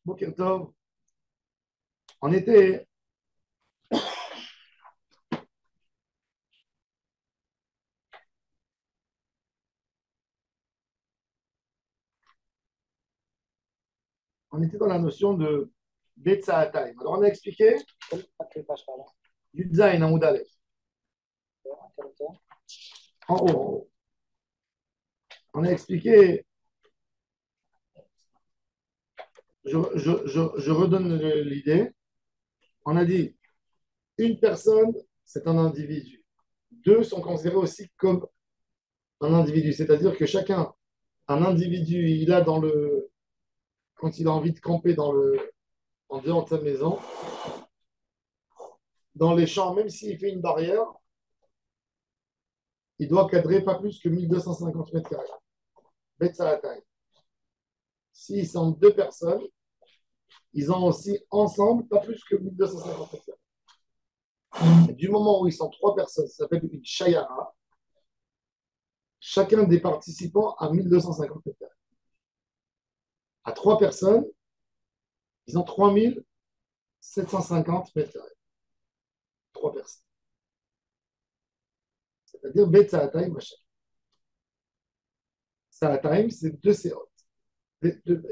Boker Tov. On était, on était dans la notion de Betsaatayim. Alors, on a expliqué À quelle page, pardon? Yudzaïn Amoud Aleph. À quelle hauteur? En haut, en haut. On a expliqué, je redonne l'idée. On a dit, une personne, c'est un individu. Deux sont considérés aussi comme un individu. C'est-à-dire que chacun, un individu, il a quand il a envie de camper en dehors de sa maison, dans les champs, même s'il fait une barrière, il doit cadrer pas plus que 1250 mètres carrés. Betsaatayim. S'ils sont deux personnes, ils ont aussi ensemble pas plus que 1250 mètres carrés. Du moment où ils sont trois personnes, ça s'appelle une shayara, chacun des participants a 1250 mètres carrés. À trois personnes, ils ont 3750 mètres carrés. Trois personnes. C'est-à-dire Betsaatayim Machem. Saatayim, c'est deux séotes. Deux.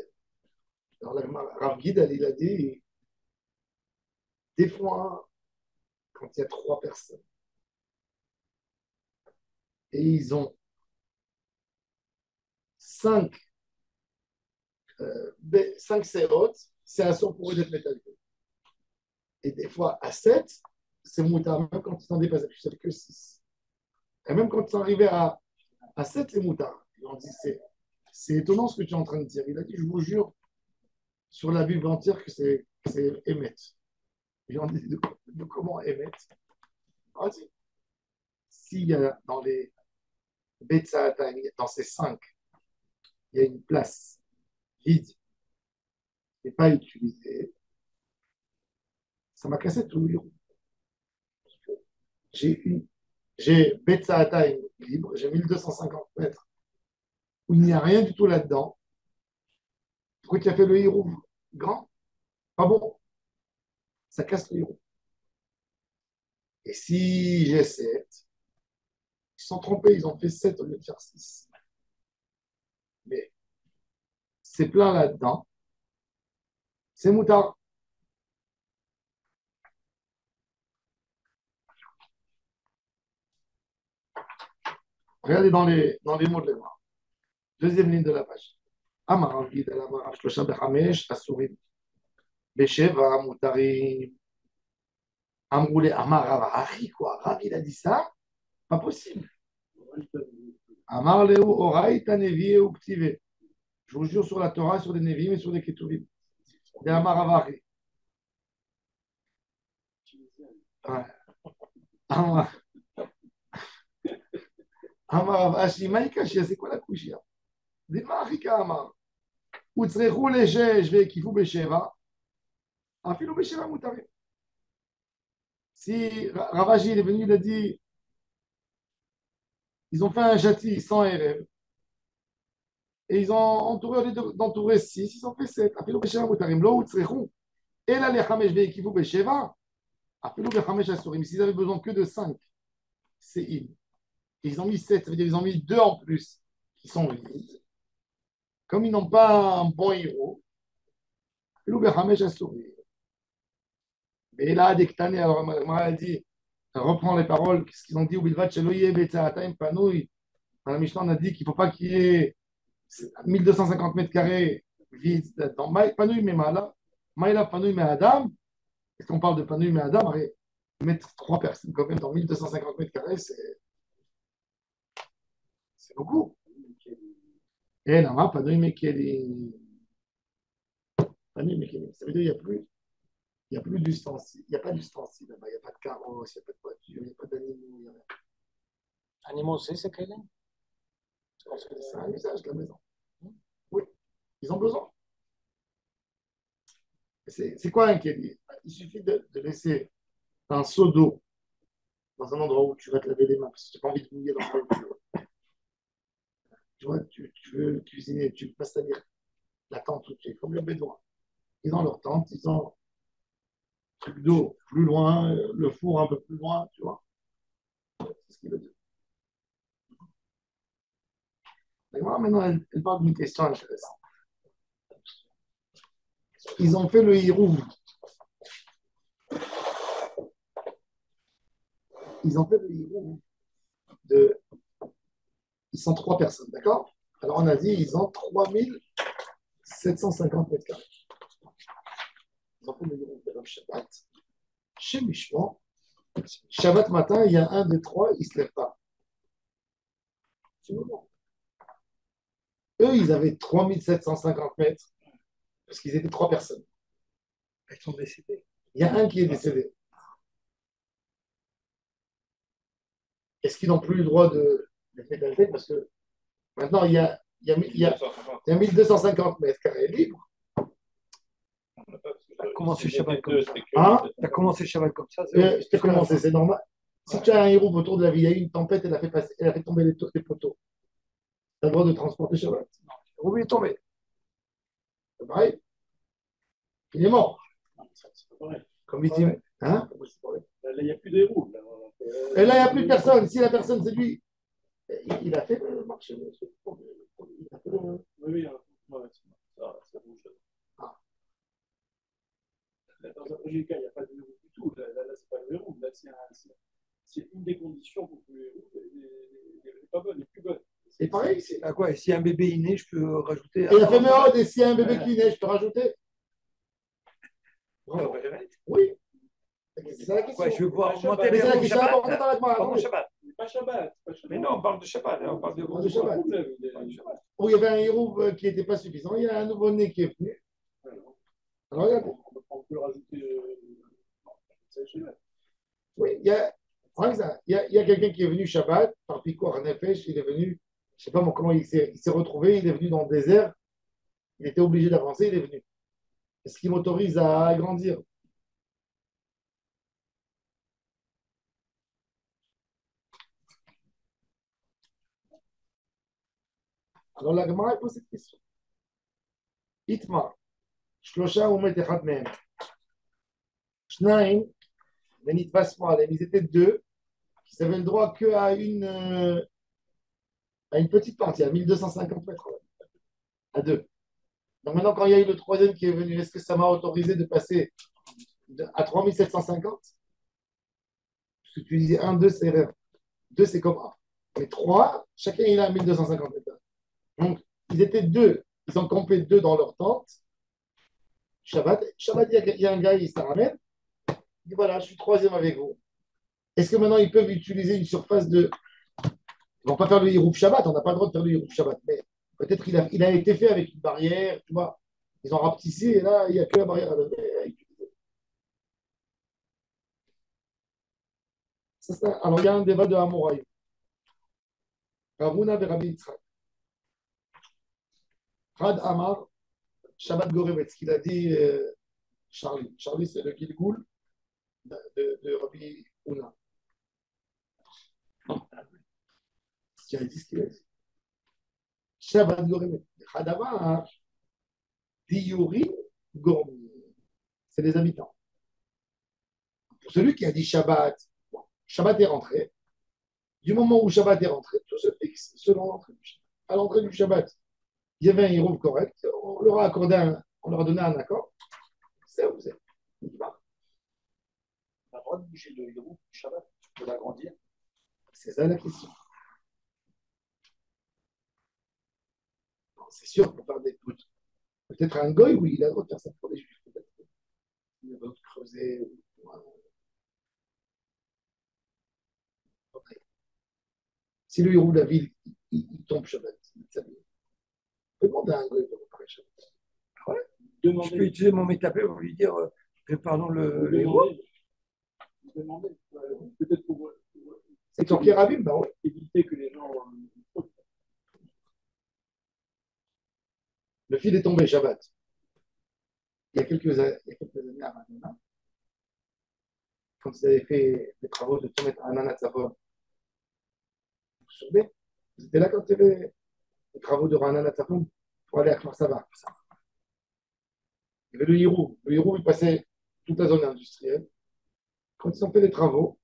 Alors, Rav Guide, il a dit, des fois, quand il y a trois personnes, et ils ont cinq, cinq séotes, c'est assuré pour eux d'être métalliques. Et des fois, à 7, c'est moutard, même quand ils sont dépassés, tu sais que 6. Et même quand ils sont arrivés à 7, c'est moutard. Ils ont dit, c'est étonnant ce que tu es en train de dire. Il a dit, je vous jure, sur la Bible entière, que c'est émet. Ils ont dit, de comment émet? On dit, s'il y a dans les Betsaata, dans ces 5, il y a une place vide qui n'est pas utilisée, ça m'a cassé tout le bureau. J'ai une, j'ai Betsaata libre, j'ai 1250 mètres où il n'y a rien du tout là-dedans. Pourquoi tu as fait le héros grand? Pas bon, ça casse le héros. Et si j'ai 7, ils se sont trompés, ils ont fait 7 au lieu de faire 6. Mais c'est plein là-dedans, c'est moutard. Regardez dans les mots de l'Emma. Deuxième ligne de la page. Amar Avgid al Amar Shlosha Bechamesh Asurim Besheva Mutarim Amroulé Amar Rav Achi quoi. Rav il a dit ça? Pas possible. Amar Leu Oraïta Nevi ou Ktive. Je vous jure sur la Torah, sur des Nevi'im et sur des Ketuvim. De Amar Rav Achi. Ouais. Amar Rav Achi Maïkashia, c'est quoi la couchia? Des Marika Amar. Utsrechu Lejesh Vekifu Besheva. Afilu Besheva Mutarim. Si Ravaji il est venu, il a dit ils ont fait un châti sans RM et ils ont entouré, au lieu d'entourer 6, ils ont fait 7. Afilou Besheva Mutarim, lo utzrechu. Et là, les Hamesh Veikivu Besheva, Afilou Bechamesh Asurim. S'ils avaient besoin que de 5, c'est il. Ils ont mis 7, ça veut dire qu'ils ont mis 2 en plus qui sont vides. Comme ils n'ont pas un bon héros, Afilou Bechamesh Asurim. Et là, dès que Tane, alors, a dit, reprend les paroles, ce qu'ils ont dit, Ubilvat Sheloye Betzaataim Panoui. Dans la Mishnah, on a dit qu'il ne faut pas qu'il y ait 1250 mètres carrés vides là-dedans. Panoui Memala, Maïla Panoui Adam. Est-ce qu'on parle de Panoui Adam? Mettre trois personnes quand même dans 1250 mètres carrés, c'est beaucoup. Et Nama, Panoui Mekeli. Panoui Mekeli. Ça veut dire qu'il n'y a plus d'ustensiles. Il n'y a pas d'ustensiles là-bas. Il n'y a pas de carrosse, il n'y a pas de voiture, il n'y a pas d'animaux. Animaux aussi, c'est quel est? C'est un usage de la maison. Oui, ils ont besoin. C'est quoi un kéli? Il suffit de laisser un seau d'eau dans un endroit où tu vas te laver les mains parce que tu n'as pas envie de mouiller dans le tu vois, tu veux cuisiner, tu passes ta dire la tente tout de suite, comme le bédouin. Ils ont leur tente, ils ont un truc d'eau plus loin, le four un peu plus loin, tu vois. C'est ce qu'il veut dire. Mais moi, maintenant, elle parle d'une question intéressante. Ils ont fait le hirouv. Ils ont fait le hirouv de. Ils sont trois personnes, d'accord? Alors on a dit, ils ont 3750 mètres carrés. Ils ont fait le hirouv de Rav Shabbat. Chez Mishman, Shabbat matin, il y a un des trois, il ne se lève pas. C'est le moment. Eux, ils avaient 3750 mètres parce qu'ils étaient trois personnes. Ils sont décédés. Il y a un qui est décédé. Est-ce qu'ils n'ont plus le droit de pénalité? Parce que maintenant, il y a 1250 mètres carrés libres. T'as commencé Shabbat comme ça. Hein? T'as commencé Shabbat comme ça. Je t'ai commencé, c'est normal. Si tu as un héros autour de la ville, il y a eu une tempête, elle a fait tomber les poteaux. Tu as le droit de transporter Shabbat. Le héros est tombé. C'est pareil. Il est mort. Comme il dit. Hein? Là, il n'y a plus des roues. Et là, il n'y a plus personne. Si la personne, c'est lui, il a fait le marché. Il a fait le... Oui, oui, ça bouge. Ah. Dans un projet cas, il n'y a pas de verrou du tout. Là c'est pas le verrou. Là, c'est une des conditions pour que le verrou n'est pas bonne, n'est plus bonne. C'est pareil. Ah quoi, si un bébé est né, je peux rajouter. Et il a fait Méod, et s'il y a un bébé qui naît, je peux rajouter? Oui. C'est ça la question. Ouais, je veux pouvoir augmenter Mais les c'est la roues question Shabbat. importante dans la Gemara. Pendant Shabbat. C'est pas Shabbat. Mais non, on parle de Shabbat. On parle de On parle de Shabbat. Shabbat. Où il y avait un héros qui n'était pas suffisant, il y a un nouveau-né qui est venu. Alors regardez. On peut le rajouter. Oui, il y a, il y a quelqu'un qui est venu Shabbat, par Picor à Nefesh, il est venu, je ne sais pas moi comment il s'est retrouvé, il est venu dans le désert, il était obligé d'avancer, il est venu. Est-ce qu'il m'autorise à agrandir? Alors la Gemara pose cette question. Itmar, Shlosha Umet Echad Mehem. Shnaim, Benitvas Moalem. Ils étaient deux, qui avaient le droit à une petite partie, à 1250 mètres, à deux. Donc maintenant, quand il y a eu le troisième qui est venu, est-ce que ça m'a autorisé de passer à 3750? Parce que tu disais 1, 2, c'est rien. 2, c'est comme 1. Mais 3, chacun il a 1250 mètres. Donc, ils étaient deux. Ils ont campé deux dans leur tente. Shabbat, il y a un gars, il se ramène. Il dit voilà, je suis troisième avec vous. Est-ce que maintenant ils peuvent utiliser une surface de. Ils ne vont pas faire le Hirouf Shabbat, on n'a pas le droit de faire le Hirouf Shabbat. Mais peut-être qu'il a été fait avec une barrière, tu vois. Ils ont rapetissé et là, il n'y a que la barrière à utiliser. Alors, il y a un débat de Hamoraï. Ravuna et Rabbi Yitzhak. Rad Amar, Shabbat Gorevetz, qu'il a dit Charlie. Charlie, c'est le Gilgoul de Rabbi Una. Qui a dit ce qu'il a dit. Shabbat Gorevetz. Rad Amar, Diyuri Gormi. C'est les habitants. Pour celui qui a dit Shabbat, bon, Shabbat est rentré. Du moment où Shabbat est rentré, tout se fixe selon l'entrée du Shabbat. À l'entrée du Shabbat, il y avait un héros correct, on leur a donné un accord. C'est où c'est. On a le droit de bouger le héros du Shabbat, de l'agrandir. C'est ça la question. C'est sûr, pour faire des doutes. Peut-être un goy, oui, il a le droit de faire ça pour les juifs. Peut-être. Il a le droit de creuser. Si le héros de la ville, il tombe Shabbat, ça peut demander à un goy de réparer Shabbat. Je peux utiliser mon métapé pour lui dire préparons le héros. Peut-être pour C'est ton Kérabim, bah oui. éviter que les gens. Le fil est tombé Shabbat. Il y a quelques années à Radona, quand ils avaient fait les travaux de mettre un anatzavon sur B, vous étiez là quand il y avait les travaux de Ranan Atzafon pour aller à Kfar Saba. Il y avait le Hirou. Le Hirou, il passait toute la zone industrielle. Quand ils ont fait les travaux,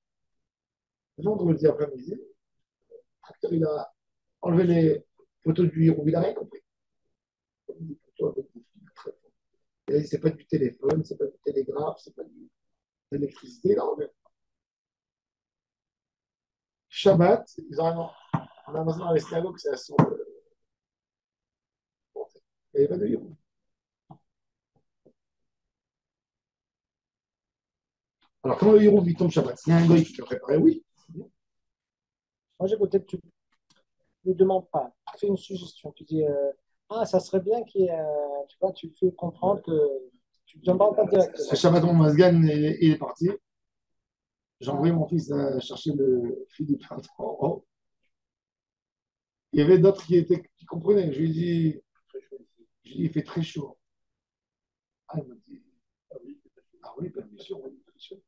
vendredi après-midi, le tracteur, il a enlevé les poteaux du Hirou. Il n'a rien compris. Des poteaux avec des fils très forts. Il a dit, c'est pas du téléphone, c'est pas du télégraphe, c'est pas de l'électricité. Il a enlevé. Shabbat, ils ont on a annoncé dans les synagogues que c'est la source. Il n'y avait pas de Hirou. Alors, comment le Hirou vit tombe Shabbat? S'il y a un goy qui l'a préparé, oui. Moi, j'ai peut-être, tu ne lui demandes pas. Tu fais une suggestion. Tu dis, ah, ça serait bien qu'il y ait, tu vois, tu fais comprendre que tu ne demandes pas directement. Ce Shabbat, mon Mazgan, il est parti. J'ai envoyé mon fils chercher le Philippe en haut. Il y avait d'autres qui comprenaient. Je lui ai dit, il fait très chaud. Ah, il m'a dit, ah oui, ben, bien sûr, oui, il fait chaud.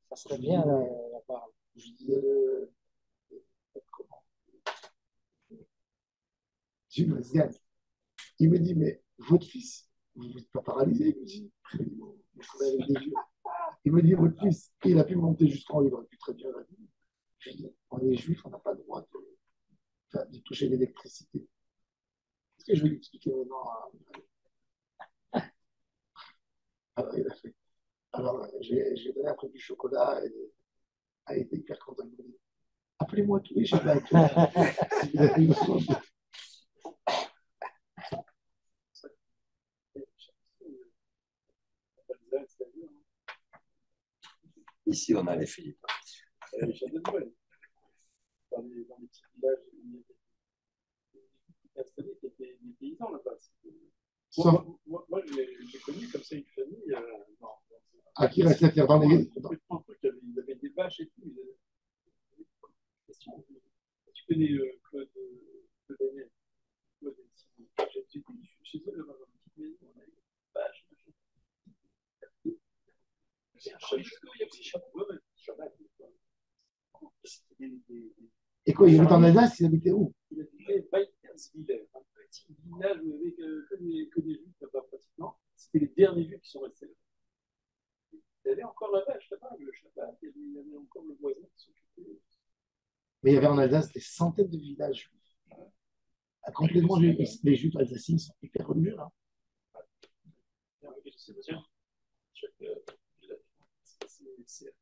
Ça serait bien la parole. Je lui ai dit, comment? J'ai dit, Mazgan. Il me dit, mais votre fils, vous n'êtes pas paralysé? Il me dit, je travaille avec des vieux. Il me dit, votre fils, il a pu monter jusqu'en haut, il aurait pu très bien la vie. Je lui ai dit, on est juif, on n'a pas le droit de toucher l'électricité. Est-ce que je vais lui expliquer maintenant? Alors, il a fait. Alors, j'ai donné après du chocolat et a été hyper content. Il m'a dit, appelez-moi tous les Shabbats. Si vous avez besoin de... Ici, on a les Philippes. Les chats de Noël. Dans les petits villages, il y avait des installés qui étaient des paysans là-bas. Sauf Moi, j'ai connu comme ça une famille. à qui restait faire dans les... Il y avait des vaches et tout. Tu connais Claude Hennet. J'étais chez eux dans une petite maison. On avait des vaches. C'est un chameau. Il y a aussi chameau. Ouais, chameau. Et quoi, il habite en Alsace, il habitait où? Il habitait Weiterswiller, un petit village avec que des juifs là-bas pratiquement. C'était les derniers juifs qui sont restés là. Il y avait encore la vache là-bas, le Shabbat, il y avait encore le voisin qui s'occupait. Mais il y avait en Alsace des centaines de villages juifs. Complètement, les juifs alsaciens sont hyper religieux. Hein. C'est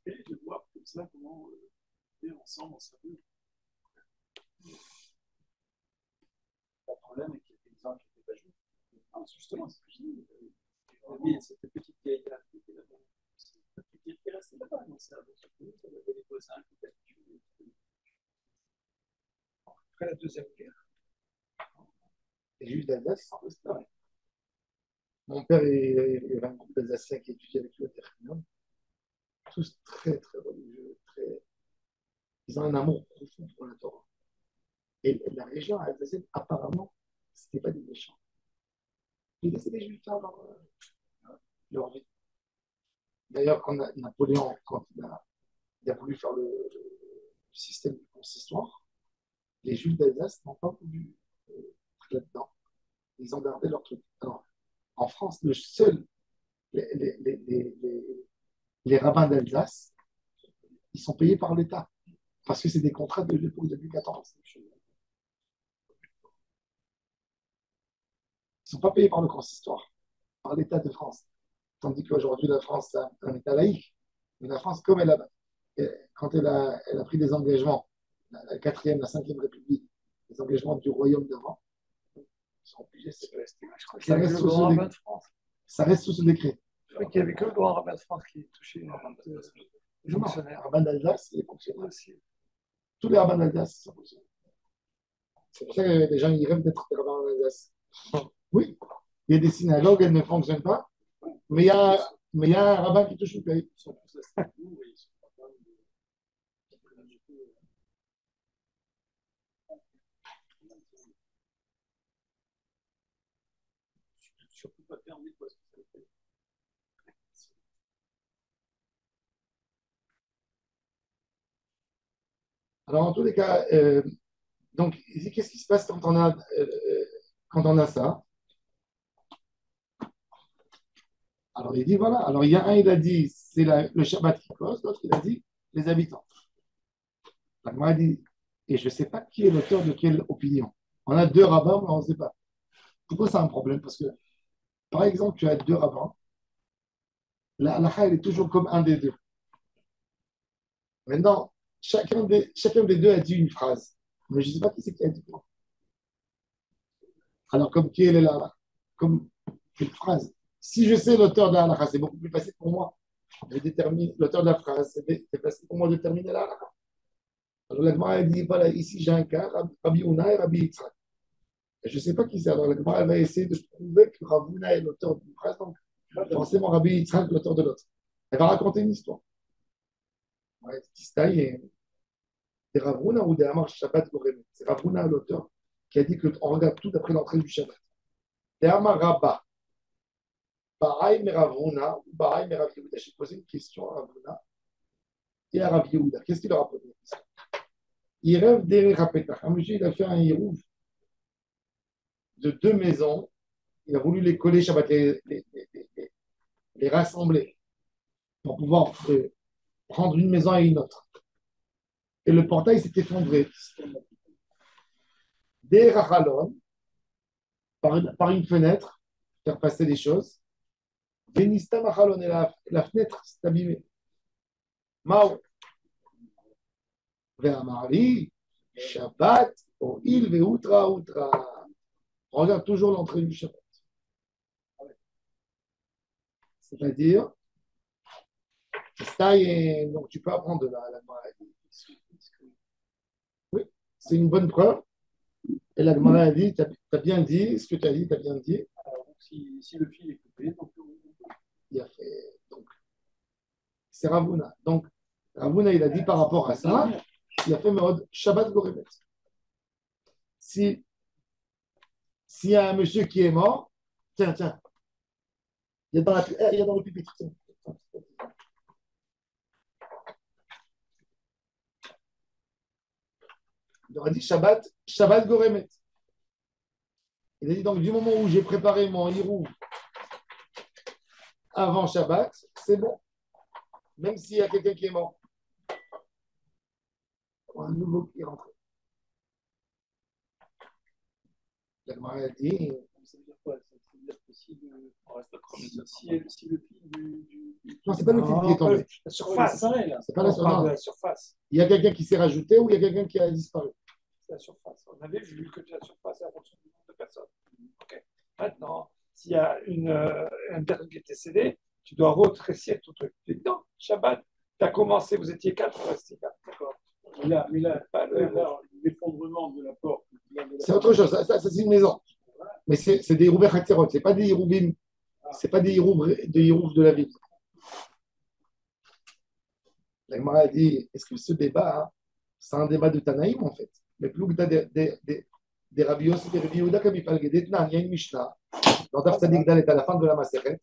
terrible de voir comme ça comment on est ensemble en famille. Le problème est qu'il y a des gens qui n'étaient pas juifs. Non, justement, c'est ce que je dis. Mais cette petite qui a été affectée là-bas, cette petite qui est restée là-bas, donc c'est avec elle avait des voisins qui étaient habitués. Après la Deuxième Guerre. Les juifs d'Alsace sont restés. Mon père, il y avait un groupe d'Alsaciens qui étudiait avec lui au Technion. Tous très, très religieux. Ils ont un amour profond pour la Torah. Et la région alsacienne, apparemment, ce n'était pas des méchants. Ils laissaient les juifs faire leur vie. D'ailleurs, quand Napoléon, quand il a voulu faire le système du consistoire, les juifs d'Alsace n'ont pas voulu être là-dedans. Ils ont gardé leur truc. Alors, en France, les, les, les, les, les rabbins d'Alsace, ils sont payés par l'État. Parce que c'est des contrats de l'époque de Louis XIV. Ils ne sont pas payés par le consistoire, par l'État de France. Tandis qu'aujourd'hui, la France a un État laïque. Mais la France, comme quand elle a pris des engagements, la 4e, la 5e République, les engagements du royaume d'avant, ils sont obligés. Je crois qu'il y avait que le grand rabbin de France. Ça reste sous ce décret. Je crois qu'il n'y avait que le grand rabbin de France qui touchait les Non, fonctionnaires. rabbin d'Alsace, les fonctionnaires aussi. Tous les rabbins d'Alsace sont fonctionnaires. C'est pour ça que les gens ils rêvent d'être des rabbins d'Alsace. Oui, il y a des synagogues, elles ne fonctionnent pas, mais il y a un rabbin qui touche le pays. Ils sont tous à Strasbourg et ils sont pas mal de. Surtout pas fermé, quoi. Alors, en tous les cas, donc, qu'est-ce qui se passe quand on a ça, alors il dit voilà. Alors il y a un, il a dit c'est le Shabbat qui cause, l'autre, il a dit les habitants. La Gemara dit, et je ne sais pas qui est l'auteur de quelle opinion. On a deux rabbins, mais on ne sait pas. Pourquoi c'est un problème? Parce que, par exemple, tu as deux rabbins, la halakha, elle est toujours comme un des deux. Maintenant, chacun des deux a dit une phrase. Mais je ne sais pas qui c'est qui a dit quoi. Alors, comme qui elle est là, comme une phrase. Si je sais l'auteur de la halakha, c'est beaucoup plus facile pour moi. Je détermine l'auteur de la phrase, c'est facile pour moi de déterminer la halakha. Alors, la Gemara, elle dit, voilà, ici j'ai un cas, Rabbi Una et Rabbi Yitzhak. Et je ne sais pas qui c'est. Alors, la Gemara, elle va essayer de prouver que Rabbi Una est l'auteur d'une phrase, donc forcément Rabbi Yitzhak l'auteur de l'autre. Elle va raconter une histoire. Ouais, c'est Rav Huna ou des Amar Shabbat Goremet. C'est Rav Huna, l'auteur, qui a dit qu'on regarde tout d'après l'entrée du Shabbat. Des Amar Rabba, Baraï mais Rav Huna, ou Baraï mais Rav Yehuda. J'ai posé une question à Rav Huna et à Rav Yehuda. Qu'est-ce qu'il leur a posé? Il rêve d'Ere Rapetach. Un monsieur, il a fait un hirouf de deux maisons. Il a voulu les coller Shabbat, les rassembler pour pouvoir prendre une maison à une autre. Et le portail s'est effondré. Des rachalon, par une fenêtre, faire passer les choses. Venista machalon, et la fenêtre s'est abîmée. Mao, ve'amari, Shabbat, o il ve'utra, utra. On regarde toujours l'entrée du Shabbat. C'est-à-dire, donc tu peux apprendre de la maladie. Oui, c'est une bonne preuve. Et la Gemara a dit, tu as bien dit, ce que tu as dit, tu as bien dit. Alors, donc, si le fil est coupé, donc, Il a fait, donc, c'est Ravuna. Donc, Ravuna, il a dit par rapport à ça, il a fait mode Shabbat Goremet. S'il y a un monsieur qui est mort, tiens, il y a dans le pupitre. Tiens. Il aurait dit Shabbat Goremet. Il a dit donc, du moment où j'ai préparé mon hirou avant Shabbat, c'est bon. Même s'il y a quelqu'un qui est mort. Un nouveau qui est rentré. La Gemara a dit. ça veut dire quoi? Ça veut dire que si le fil Non, c'est pas le fil qui est tombé. La surface. C'est pas la surface. La surface. Il y a quelqu'un qui s'est rajouté ou il y a quelqu'un qui a disparu. C'est la surface. On avait vu que la surface est en fonction du nombre de personnes. Okay. Maintenant, s'il y a une personne qui est décédée, tu dois retrécir tout truc. Tu dis non, Shabbat, tu as commencé, vous étiez 4, vous restez 4. D'accord. Mais là, l'effondrement de la porte. C'est autre chose, ça c'est une maison. Mais c'est des Hirouvim Hakterot, c'est pas des Hirouvim, c'est pas des Hirouvim de la ville. La Gemara a dit, est-ce que ce débat, hein, c'est un débat de Tanaïm en fait? Mais plus que des Rabbi Yossi, des Rabbi Yehuda, comme il parle d'Etnan, il y a une Mishnah, dans Daf Tzadik Dalet, à la fin de la Maseret.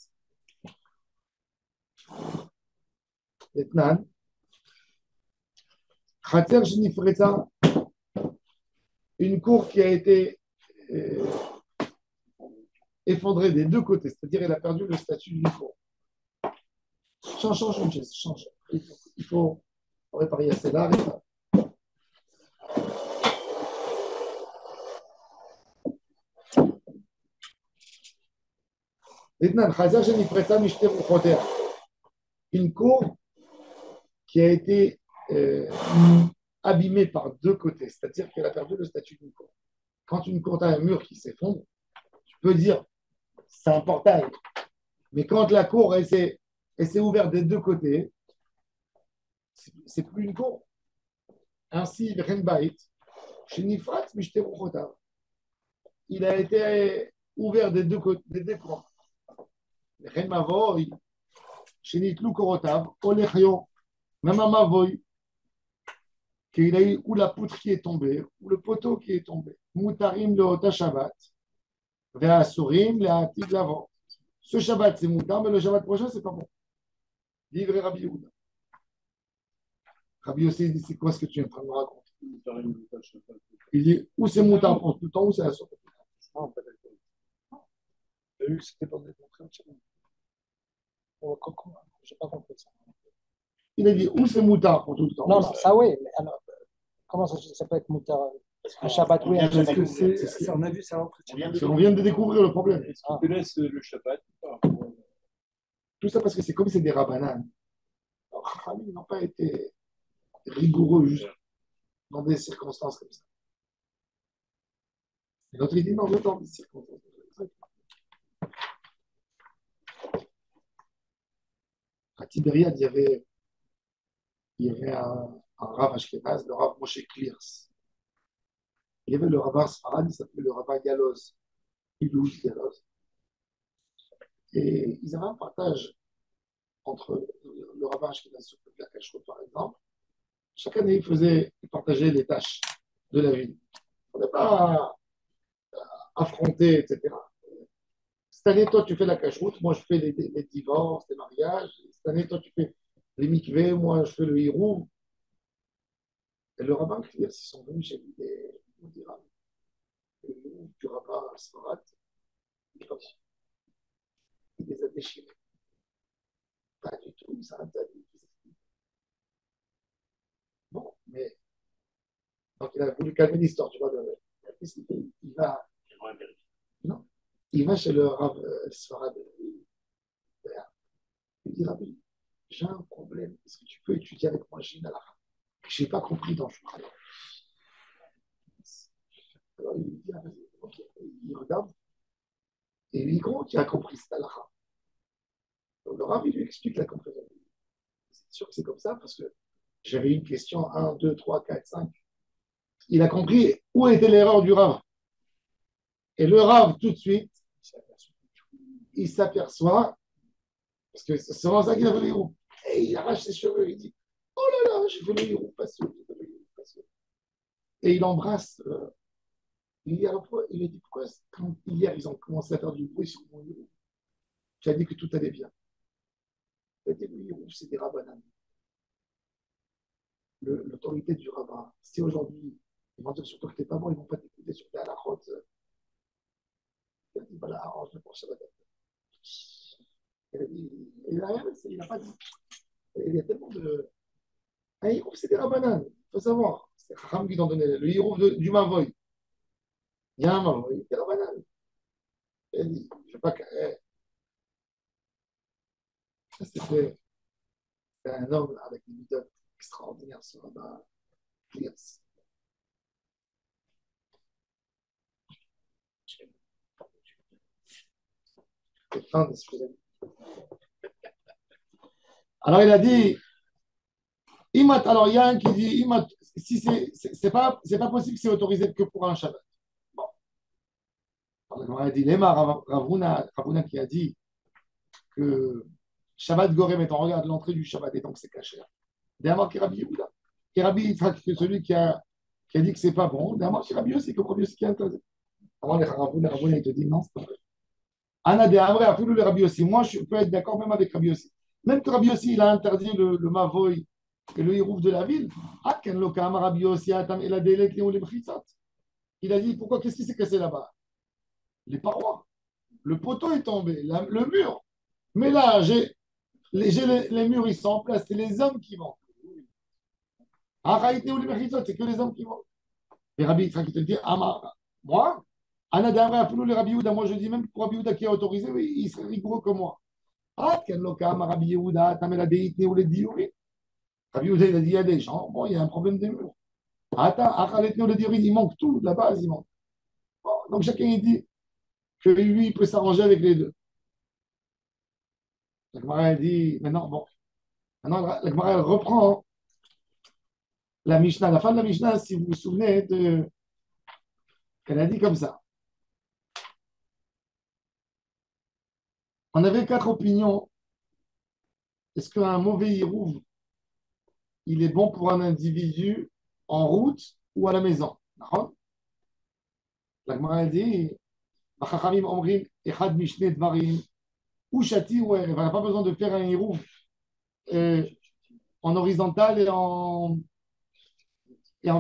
Etnan, Khater Shnifreta, une cour qui a été effondrée des deux côtés, c'est-à-dire elle a perdu le statut d'une cour. Change une chaise, change. Il faut réparer assez là. Une cour qui a été abîmée par deux côtés, c'est-à-dire qu'elle a perdu le statut d'une cour. Quand une cour a un mur qui s'effondre, tu peux dire c'est un portail. Mais quand la cour elle s'est ouverte des deux côtés, c'est plus une cour. Ainsi, il a été ouvert des deux côtés, des deux coins. Même un mavoy, qu'il a eu ou la poutre qui est tombée, ou le poteau qui est tombé. Moutarim le hota Shabbat, vers Asurim, le hatik l'avant. Ce Shabbat, c'est moutar, mais le Shabbat prochain, c'est pas bon. Livré Rabbi Yehuda. Rabbi Yossi dit, c'est quoi ce que tu es en train de me raconter? Il dit, ou c'est moutar pour tout le temps, ou c'est la source. as vu que c'était pour démontrer un Shabbat. J'ai pas compris ça. Il a dit ou c'est moutard pour tout le temps. Non, non, ça oui, mais alors, comment ça peut être moutard? Un Shabbat, oui, un Parce Shabbat. que c'est- on a vu, c'est l'entretien. On vient de découvrir le problème. Est-ce que tu laisses le Shabbat ou pas? Tout ça parce que c'est comme c'est des rabananes. Alors, Chachamim, ils n'ont pas été rigoureux juste dans des circonstances comme ça. Et l'autre, il dit non, dans des circonstances. À Tibériade, il y avait un Rav Ashkenaz, le Rav Moshe Klirs. Il y avait le Rav Sfarad, il s'appelait le Rav Galoz, Ilouch Galoz. Et ils avaient un partage entre le Rav Ashkenaz sur la Cacheroute, par exemple. Chaque année, ils partageaient les tâches de la vie. On n'est pas affrontés, etc. Cette année, toi, tu fais la cacheroute, moi, je fais les divorces, les mariages. Cette année, toi, tu fais les mikveh, moi, je fais le hirou. Et le rabbin, ils sont venus chez lui, on dira, le hirou du rabbin Sfarat, il les a déchirés. Pas du tout, ça interdit. Bon, mais donc il a voulu calmer l'histoire, tu vois. Il va, non, il va chez le rabbin Sfarat. Il dit, Rabbi, j'ai un problème. Est-ce que tu peux étudier avec moi? J'ai une halakha que je n'ai pas compris dans le Shulchan Aruch. Alors il lui dit, ah, vas-y, ok. Il regarde et il dit, comment tu as compris cette halakha? Donc le Rabbi lui explique la compréhension. C'est sûr que c'est comme ça parce que j'avais une question 1, 2, 3, 4, 5. Il a compris où était l'erreur du Rav. Et le Rav, tout de suite, il s'aperçoit, parce que c'est vraiment ça qu'il a fait le héros. Et il arrache ses cheveux et il dit, oh là là, j'ai fait le héros, pas sûr, j'ai fait le héros, pas sûr. Et il embrasse. Il lui a dit, pourquoi quand hier ils ont commencé à faire du bruit sur mon héros, tu as dit que tout allait bien. Il a dit, le héros, c'est des rabbins. L'autorité du rabbin, si aujourd'hui, ils vont dire sur toi que tu n'es pas bon, ils ne vont pas t'écouter sur ta halachot. Il a dit, voilà, arrange-le pour Shabbat. Il n'a rien, il n'a pas dit. Il y a tellement de. Un héros, c'est des rabbins. Il faut savoir. C'est Chacham qui t'en donnait. Le héros du Mavoy. Il y a un Mavoy, des rabbins. Il dit, je ne veux pas que. C'était un homme avec une méthode extraordinaire, ce rabbin. C'est fin de ce que Alors il a dit, alors il y a un qui dit, si c'est pas possible que c'est autorisé que pour un Shabbat. Bon. Alors, il a dit, Lema Ravuna qui a dit que Shabbat Gorem est en regard de l'entrée du Shabbat et donc c'est caché. D'abord qui Rabbi Yehuda. Et Rabbi Yitzhak, celui qui a dit que c'est pas bon. D'abord qui Rabbi aussi, que Rabbi aussi qui a interdit. Alors les Ravuna, il te dit non, c'est pas vrai. Anna de Amre, après le Rabbi aussi. Moi, je peux être d'accord même avec Rabbi aussi. Même que Rabbi aussi, il a interdit le Mavoy et le Hirouf de la ville. Il a dit, pourquoi, qu'est-ce qui s'est cassé là-bas? Les parois. Le poteau est tombé, le mur. Mais là, j'ai les murs, ils sont en place. C'est les hommes qui vont. C'est que les hommes qui vont. Et Rabbi Yitzhak, il te dit, moi, Anna de Amre, après le Rabbi Yehuda, moi je dis même pour Rabbi Yehuda qui a autorisé, oui, il serait rigoureux comme moi. Rabbi Yehuda, Rabbi Yehuda, il a dit, il y a des gens, bon, il y a un problème de mur. Il manque tout, de la base, il manque. Bon, donc chacun, il dit que lui, il peut s'arranger avec les deux. La Gemara, elle dit, maintenant, bon, maintenant, la Gemara, elle reprend la Mishnah. La fin de la Mishnah, si vous vous souvenez, qu'elle a dit comme ça. On avait 4 opinions. Est-ce qu'un mauvais hirouv, il est bon pour un individu en route ou à la maison? La Gemara dit, Chachamim omrim echad mishne dvarim, ou shati ou erev. On n'a pas besoin de faire un hirouv en horizontal et en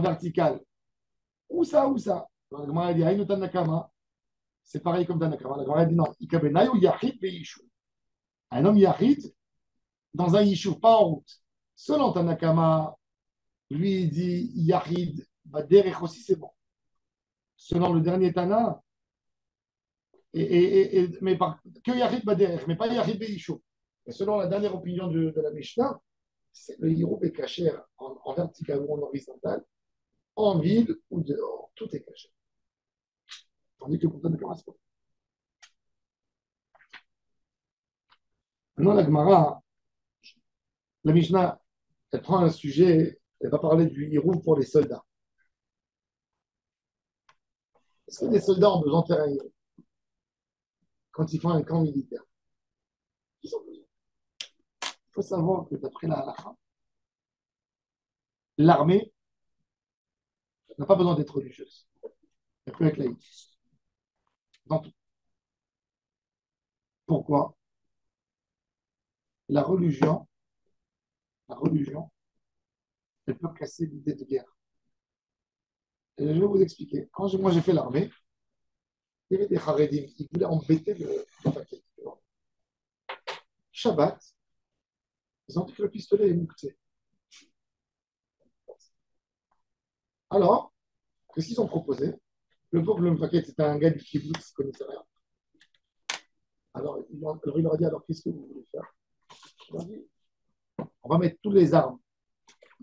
vertical. Ou ça, ou ça. La Gemara dit, Haïnotan Nakama, C'est pareil comme Tanakama. La Gemara dit non. Ikabenai ou Yachid Beishu. Un homme Yachid dans un Yishuv, pas en route. Selon Tanakama, lui, il dit Yachid, Baderech aussi, c'est bon. Selon le dernier Tana, que Yachid Baderech, mais pas Yachid Beishu. Et selon la dernière opinion de la Mishnah, c'est le Hiroub est caché en vertical ou en horizontal, en ville ou dehors. Tout est caché. Tandis que pour Tanakama, c'est pas. Maintenant, la Gemara, la Mishnah, elle prend un sujet, elle va parler du Hiroub pour les soldats. Est-ce que les soldats ont besoin de faire un Hiroub quand ils font un camp militaire? Ils ont besoin. Il faut savoir que d'après la halakha, l'armée n'a pas besoin d'être religieuse. Elle peut être laïque. Dans tout. Pourquoi? La religion, elle peut casser l'idée de guerre. Et je vais vous expliquer. Quand moi j'ai fait l'armée, il y avait des Haredim qui voulaient embêter le paquet. Shabbat, ils ont dit que le pistolet est moucté. Alors, qu'est-ce qu'ils ont proposé? Le pauvre le paquet, c'était un gars du kibbutz qui ne connaissait rien. Alors, il leur a dit, alors qu'est-ce que vous voulez faire? Il leur a dit, on va mettre toutes les armes.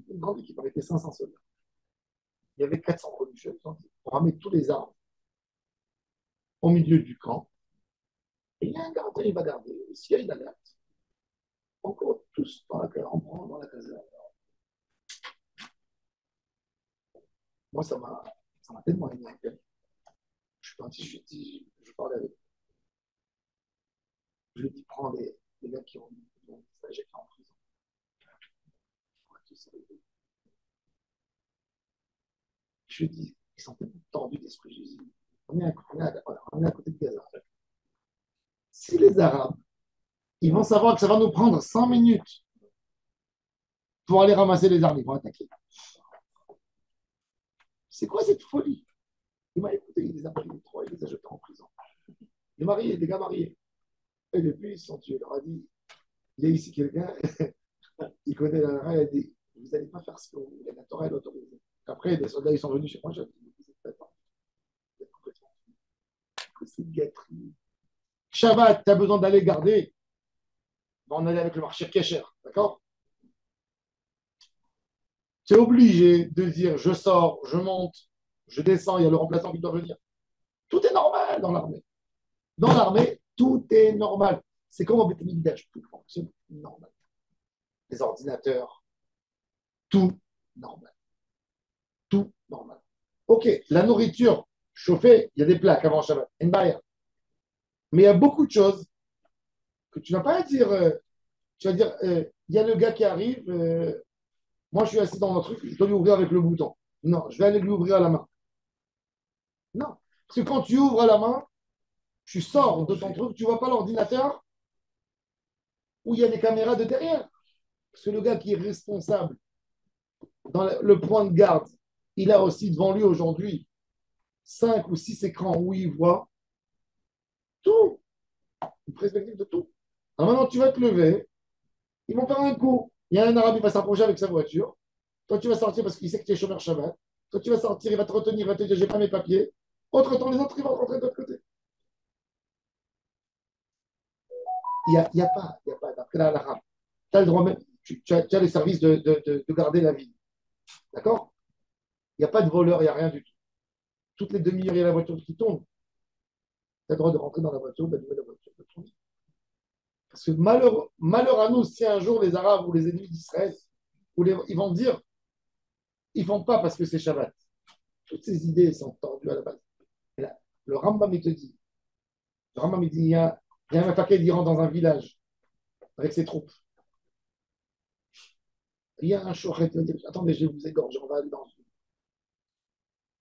Une grande équipe, on était 500 soldats. Il y avait 400 religieux. On va mettre toutes les armes au milieu du camp. Et il y a un gardien, il va garder. S'il y a une alerte, on court tous dans la caserne. Moi, ça m'a tellement énervé. Je suis parti, je parlais avec eux. Je lui ai dit, prends les gars qui ont des stagiaires qui sont en prison. Je lui ai dit, ils sont tellement tordus d'esprit. Je lui ai dit, on est à côté de Gaza. Si les Arabes, ils vont savoir que ça va nous prendre 100 minutes pour aller ramasser les armes, ils vont attaquer. C'est quoi cette folie? Il m'a écouté, il les a pris les trois, il les a jetés en prison. Des mariés, des gars mariés. Et depuis, ils se sont tués. Il leur a dit, il y a ici quelqu'un, il connaît la Torah, il a dit, vous n'allez pas faire ce que vous voulez, la Torah est autorisée. Après, des soldats, ils sont venus chez moi, j'ai dit, vous êtes complètement c'est une gâterie. Shabbat, tu as besoin d'aller garder. On allait avec le marché Kesher, d'accord? Tu es obligé de dire je sors, je monte, je descends, il y a le remplaçant qui doit venir. Tout est normal dans l'armée. Dans l'armée, tout est normal. C'est comme au Betamikdash, tout fonctionne normal. Les ordinateurs, tout normal. Tout normal. Ok, la nourriture chauffée, il y a des plaques avant Shabbat, mais il y a beaucoup de choses que tu n'as pas à dire. Tu vas dire, il y a le gars qui arrive, moi je suis assis dans mon truc, je dois lui ouvrir avec le bouton. Non, je vais aller lui ouvrir à la main. Non, parce que quand tu ouvres à la main, tu sors de ton truc, tu ne vois pas l'ordinateur où il y a des caméras de derrière. Parce que le gars qui est responsable dans le point de garde, il a aussi devant lui aujourd'hui 5 ou 6 écrans où il voit tout, une perspective de tout. Alors maintenant, tu vas te lever, ils vont faire un coup. Il y a un arabe qui va s'approcher avec sa voiture. Toi, tu vas sortir parce qu'il sait que tu es chômeur Shabbat. Toi, tu vas sortir, il va te retenir, il va te dire, j'ai pas mes papiers. Autre temps, les autres, ils vont rentrer de l'autre côté. Il y a pas, d'après la halakha. Tu as le droit même, tu as les services de garder la vie. D'accord? Il n'y a pas de voleur, il n'y a rien du tout. Toutes les demi-heures, il y a la voiture qui tombe. Tu as le droit de rentrer dans la voiture, d'allumer la voiture, de tourner. Parce que malheur à nous, si un jour les Arabes ou les ennemis d'Israël, ils vont dire, ils ne font pas parce que c'est Shabbat. Toutes ces idées sont tordues à la base. Et là, le Rambam, il te dit, il y a un paquet d'Iran dans un village avec ses troupes. Il y a un chouchet qui va dire, attendez, je vais vous égorger, on va aller dans une.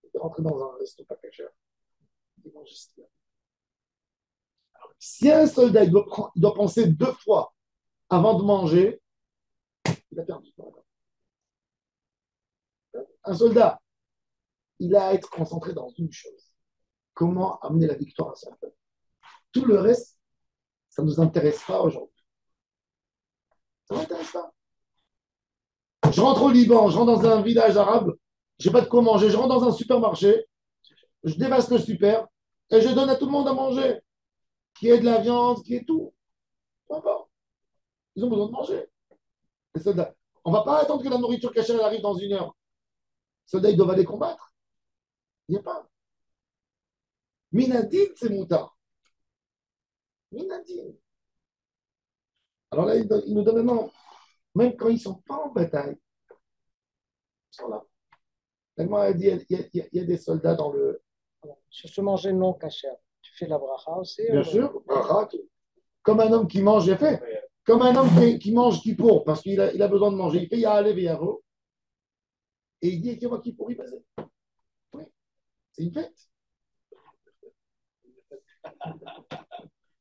Il va rentrer dans un resto pas caché. Si un soldat il doit penser 2 fois avant de manger, il a perdu. Un soldat, il a à être concentré dans une chose. comment amener la victoire à son peuple. Tout le reste, ça ne nous intéresse pas aujourd'hui. Ça ne m'intéresse pas. Je rentre au Liban, je rentre dans un village arabe, je n'ai pas de quoi manger, je rentre dans un supermarché, je dévaste le super et je donne à tout le monde à manger. Qui est de la viande, qui est tout. Peu importe. Ils ont besoin de manger. Les soldats. On ne va pas attendre que la nourriture cachée elle arrive dans 1 heure. Les soldats, ils doivent aller combattre. Il n'y a pas. Minadine, c'est moutard. Minadine. Alors là, il nous donne maintenant, même quand ils ne sont pas en bataille, ils sont là. Tellement elle dit, il y a des soldats dans le. Sur ce manger non cachère, tu fais la bracha aussi? Bien sûr, comme un homme qui mange, j'ai fait. Comme un homme qui mange qui pour, parce qu'il a besoin de manger. Il fait Ya'alev et Yavo. Et il dit Yom Kippour, il passe. Oui, c'est une fête.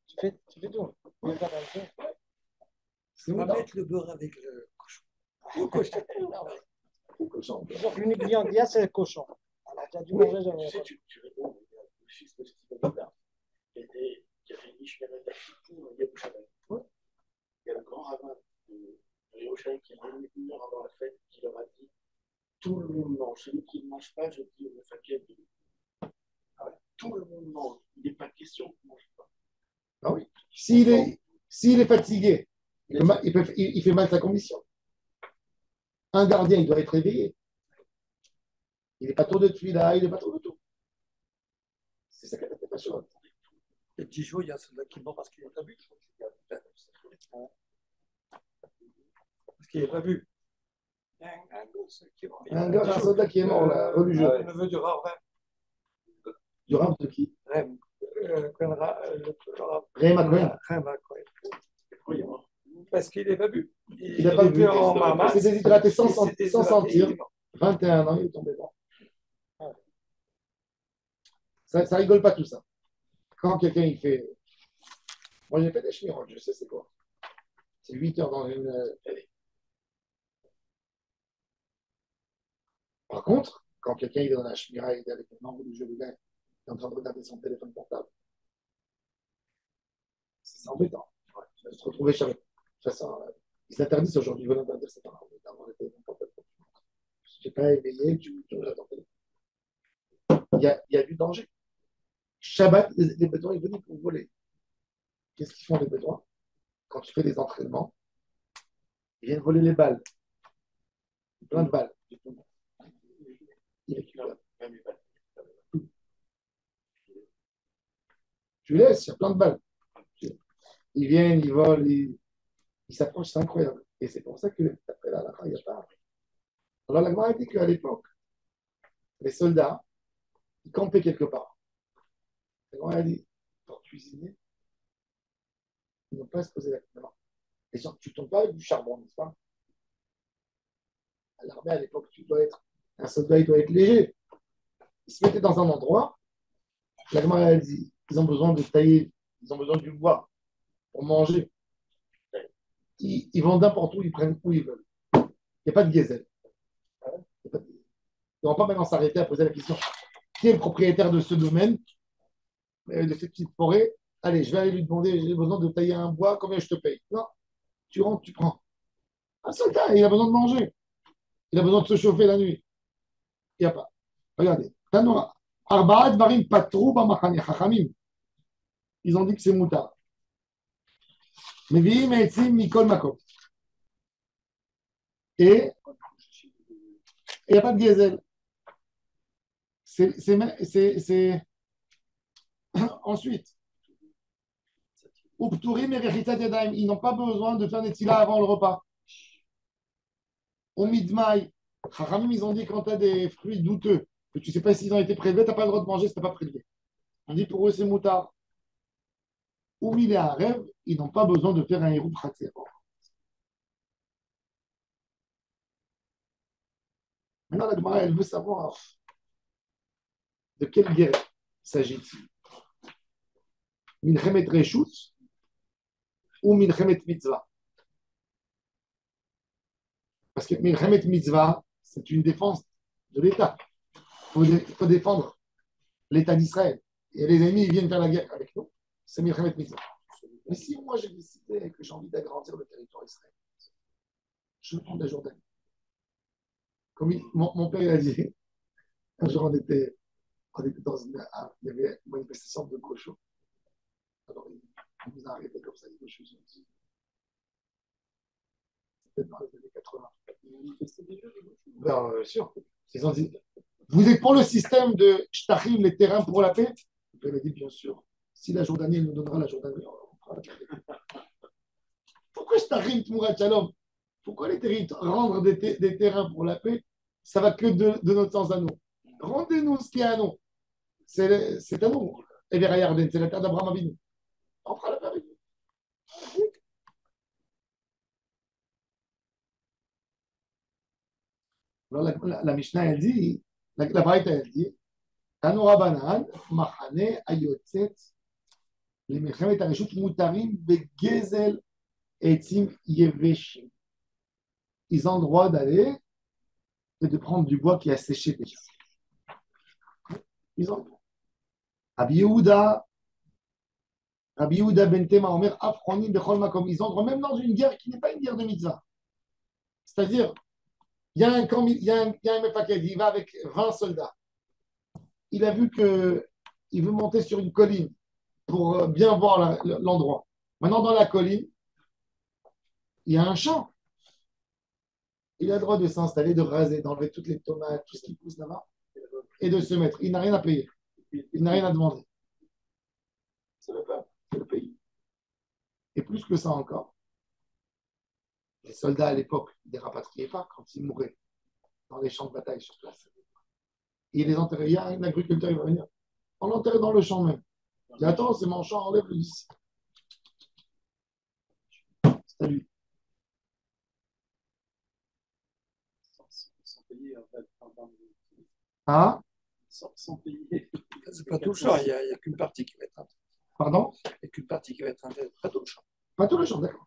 Tu fais tout. C'est On va moutard. mettre le beurre avec le cochon. Donc, l'unique viande qu'il y a, c'est le cochon. Alors, tu as dû manger, Tu sais, tu réponds au fils de Steven Godard, qui a fait une Mishmeret pour Yerushalayim. Il y a le grand rabbin de Yerushalayim qui est venu 1 heure avant la fête, qui leur a dit tout le monde mange. Celui qui ne mange pas, je dis le faquet. Tout le monde mange. Il n'est pas question qu'on ne mange pas. Ah oui. S'il est fatigué, il fait mal sa condition. Un gardien, il doit être réveillé. Il n'est pas trop de tuila, il n'est pas trop de tout. C'est ça qu'elle a fait pas chose. Il y a 10 jours, il y a un soldat qui mort parce qu'il n'a pas vu. Parce qu'il n'a pas vu. Il y a un gosse qui est mort. Un soldat qui est mort, là, religieux. Le neveu du Rav. Du rame de qui Rem. Rem Cohen. Parce qu'il n'est pas vu. Il n'a pas était bu. en mamas. Il s'est déshydraté sans Il s'est sentir. déshydraté. 21 ans, il est tombé mort. Ça rigole pas tout ça. Quand quelqu'un il fait. Moi j'ai fait des chemirotes, je sais c'est quoi. C'est 8 heures dans une. Par contre, quand quelqu'un il est dans la chemira, il est avec un membre du jeu de gain, il est en train de regarder son téléphone portable. C'est embêtant. Ouais. Je vais se retrouver chez. De toute façon, ils s'interdisent aujourd'hui, ils veulent interdire ça par le téléphone portable. Je n'ai pas éveillé, tu regardes ton téléphone. Il y a du danger. Shabbat, les Bédouins, ils venaient pour voler. Qu'est-ce qu'ils font les Bédouins? Quand tu fais des entraînements, ils viennent voler les balles. Plein de balles. Ils récupèrent. Tu laisses, il y a plein de balles. Ils viennent, ils volent, ils s'approchent, c'est incroyable. Et c'est pour ça que, après la il n'y a pas. Alors la Gemara dit qu'à l'époque, les soldats, ils campaient quelque part. La Gemara dit, pour cuisiner, ils n'ont pas à se poser la question. Et genre, tu ne tombes pas avec du charbon, n'est-ce pas? À l'armée, à l'époque, un soldat, il doit être léger. Ils se mettaient dans un endroit, la Gemara dit, ils ont besoin de tailler, ils ont besoin du bois pour manger. Ils vont n'importe où, ils prennent où ils veulent. Il n'y a pas de gazelle. Ils ne vont pas maintenant s'arrêter à poser la question qui est le propriétaire de ce domaine, de cette petite forêt. Allez, je vais aller lui demander, j'ai besoin de tailler un bois, combien je te paye? Non, tu rentres, tu prends. Un soldat, il a besoin de manger. Il a besoin de se chauffer la nuit. Il n'y a pas. Regardez. Arba'at Barim Patrou Bamachane Chachamim. Ils ont dit que c'est moutard. Mevi'im etzim mikol makom. Et il n'y a pas de diesel. Ensuite, Upturim et Rechitat Yadayim, ils n'ont pas besoin de faire des tila avant le repas. Au midmaï, Chachamim, ils ont dit quand tu as des fruits douteux, que tu ne sais pas s'ils ont été prélevés, tu n'as pas le droit de manger si tu n'as pas prélevé. On dit pour eux, c'est moutard. Ou il est à rêve, ils n'ont pas besoin de faire un héros pratique. Maintenant, la Gemara, elle veut savoir de quelle guerre s'agit-il. Milchemet Reshut ou Milchemet Mitzvah. Parce que Milchemet Mitzvah, c'est une défense de l'État. Il faut défendre l'État d'Israël. Et les ennemis, ils viennent faire la guerre avec nous. C'est Milchemet Mitzvah. Mais si moi, j'ai décidé que j'ai envie d'agrandir le territoire israélien, je vais prendre la Jordanie. Comme mon père il a dit, un jour on était dans il y avait une manifestation de cochons. Alors il nous a arrêté comme ça, les cochons. C'était dans les années 80. Bien sûr. Ils ont dit, vous êtes pour le système de Shtachim, les terrains pour la paix? Le père a dit, bien sûr. Si la Jordanie, elle nous donnera la Jordanie, on fera la paix. Pourquoi Shtachim, Tmurat Shalom? Pourquoi les territoires, rendre des terrains pour la paix, ça va que de notre sens à nous? Rendez-nous ce qui est à nous. C'est à nous. Et vers Yarden, c'est la terre d'Abraham Avinu. On fera la paix avec nous. Alors la Mishnah, elle dit, la Braïta, elle dit, Tanu Rabbanan, Machane, Ayotzet, les Mechem Arishut Mutarim, Begezel, Etzim, Yeveshim. Ils ont le droit d'aller et de prendre du bois qui a séché déjà. Ils ont le droit. Rabbi Yehuda ben Tema Omer, Afronim Bechol Makom. Ils ont le droit, même dans une guerre qui n'est pas une guerre de mitzvah. C'est-à-dire, il y a un Mefaked, il va avec 20 soldats. Il a vu qu'il veut monter sur une colline pour bien voir l'endroit. Maintenant, dans la colline, il y a un champ. Il a le droit de s'installer, de raser, d'enlever toutes les tomates, tout ce qui pousse là-bas, et de se mettre. Il n'a rien à payer. Il n'a rien à demander. C'est le peuple, c'est le pays. Et plus que ça encore, les soldats à l'époque ne les rapatriaient pas quand ils mouraient dans les champs de bataille sur place. Il les enterrait. Il y a un agriculteur, il va venir. On l'enterre dans le champ même. Il dit, attends, c'est mon champ, enlève-le d'ici. C'est à lui. Sans payer, en fait, Hein? sans payer. C'est pas tout le champ, il n'y a qu'une partie qui va être intéressante. Pardon? Il n'y a qu'une partie qui va être intéressante, pas tout le champ. Pas tout le champ, d'accord.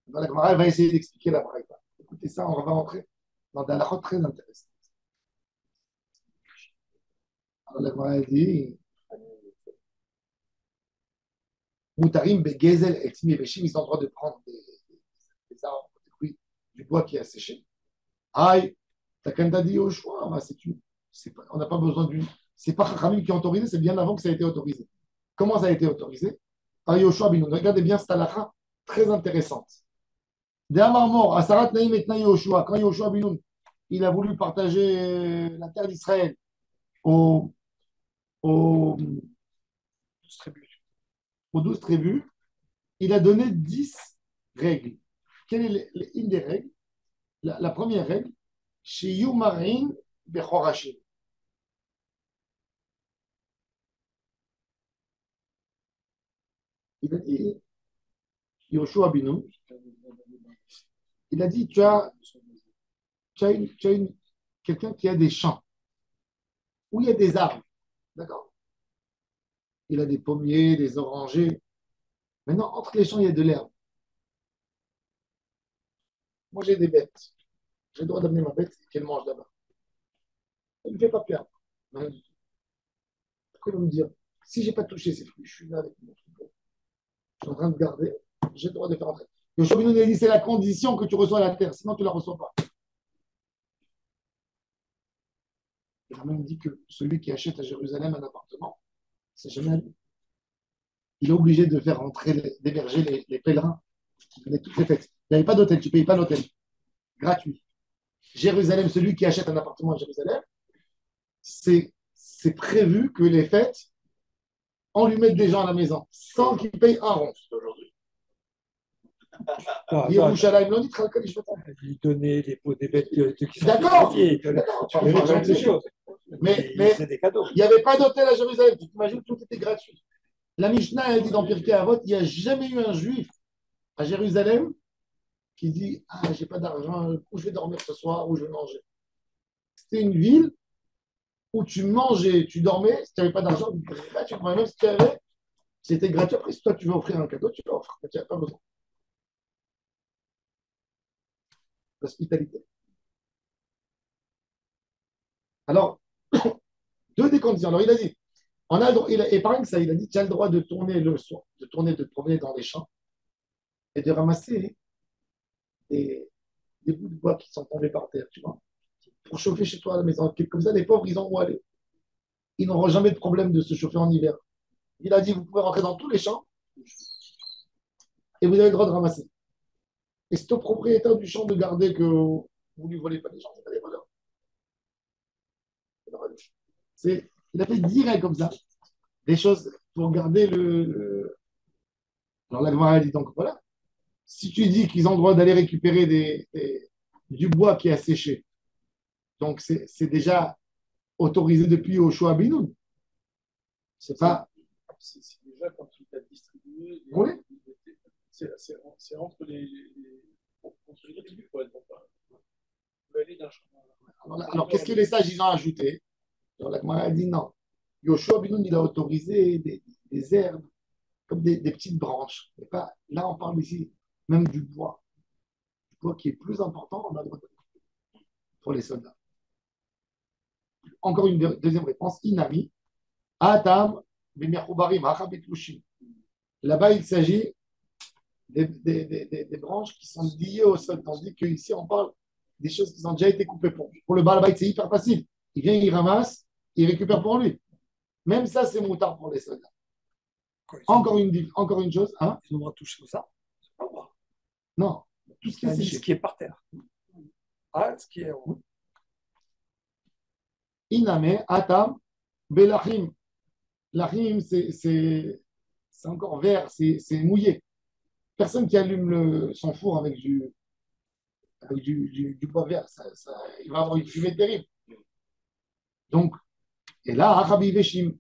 Dans la Gemara, elle va essayer d'expliquer la braïta. Écoutez ça, on va rentrer dans des halachot très intéressants. Alors la Gemara, elle dit Moutarim, Begezel, Etzmi, Beshim, ils ont le droit de prendre des arbres, des fruits, du bois qui a séché. Aïe, t'as quand même dit au choix, on n'a pas besoin d'une. C'est pas Chachamim qui a autorisé, c'est bien avant que ça a été autorisé. Comment ça a été autorisé? Par Yoshua Binoun. Regardez bien cette halakha très intéressante. D'Amar Mor, Asarat Naïm et Naï Yoshua, quand Yoshua Binoun, il a voulu partager la terre d'Israël aux 12 tribus, il a donné 10 règles. Quelle est une des règles? La première règle, chez Yumarin Bechorashim. Il a dit, Yoshua Binoun, il a dit, tu as quelqu'un qui a des champs, où il y a des arbres, d'accord? Il a des pommiers, des orangers. Maintenant, entre les champs, il y a de l'herbe. Moi, j'ai des bêtes. J'ai le droit d'amener ma bête et qu'elle mange là-bas. Elle ne me fait pas perdre. Rien du tout. Pourquoi il va me dire, si je n'ai pas touché ces fruits, je suis là avec mon troupeau. Je suis en train de garder, j'ai le droit de faire entrer. Le Chobino nous a dit, c'est la condition que tu reçois la terre, sinon tu ne la reçois pas. Il a même dit que celui qui achète à Jérusalem un appartement, c'est jamais il est obligé de faire entrer, d'héberger les pèlerins qui venaient toutes les fêtes. Il n'y avait pas d'hôtel, tu ne payes pas l'hôtel. Gratuit. Jérusalem, celui qui achète un appartement à Jérusalem, c'est prévu que les fêtes, on lui mette des gens à la maison, sans qu'il paye un rond. Aujourd'hui. Yerushalayim, l'on dit, Il donnait les pots des bêtes qui sont d'accord. Mais il n'y avait pas d'hôtel à Jérusalem. Tu t'imagines, tout était gratuit. La Mishnah, elle dit dans Pirkei Avot, il n'y a jamais eu un juif à Jérusalem qui dit ah, j'ai pas d'argent, où je vais dormir ce soir, où je vais manger. C'était une ville où tu mangeais, tu dormais, si tu n'avais pas d'argent, gratuitement. Même si tu avais, c'était gratuit. Après, si toi tu veux offrir un cadeau, tu peux offrir, mais tu n'as pas besoin. L'hospitalité. Alors, deux des conditions. Alors, il a dit Et par exemple, ça, il a dit, tu as le droit de tourner le soir, de tourner, de te promener dans les champs et de ramasser des bouts de bois qui sont tombés par terre, tu vois, pour chauffer chez toi à la maison. Comme ça, les pauvres, ils ont où aller. Ils n'auront jamais de problème de se chauffer en hiver. Il a dit, vous pouvez rentrer dans tous les champs et vous avez le droit de ramasser. Et c'est au propriétaire du champ de garder que vous ne lui volez pas les champs, c'est pas des voleurs. Il a fait direct comme ça, des choses pour garder Alors la Gemara dit donc, voilà, si tu dis qu'ils ont le droit d'aller récupérer du bois qui a séché, donc c'est déjà autorisé depuis au Shoah Binoun. C'est pas. C'est déjà quand tu t'as distribué. Oui. C'est entre entre les tribus, quoi. Donc, on peut aller d'un champ. Alors qu'est-ce que les sages ils ont ajouté? Alors la Gemara dit non. Yoshua Binoun, il a autorisé des herbes comme des petites branches. Et pas, là, on parle ici même du bois. Du bois qui est plus important, on a le droit pour les soldats. Encore une deuxième réponse. Inami. Atam, Bimiachoubarim, Achabetlushim. Là-bas, il s'agit des branches qui sont liées au sol. Tandis qu'ici, on parle des choses qui ont déjà été coupées pour lui. Pour le Baal Bayt, c'est hyper facile. Il vient, il ramasse, il récupère pour lui. Même ça, c'est moutard pour les soldats. Encore une chose. Hein? Ils ont le droit de toucher ça. C'est pas le droit. Non, tout ce qui est séché. Ce qui est par terre. Ah, ce qui est. Iname, Atam, Belachim. L'achim, c'est encore vert, c'est mouillé. Personne qui allume son four avec du bois vert, il va avoir une fumée terrible. Donc, et là, Achabi Veshim,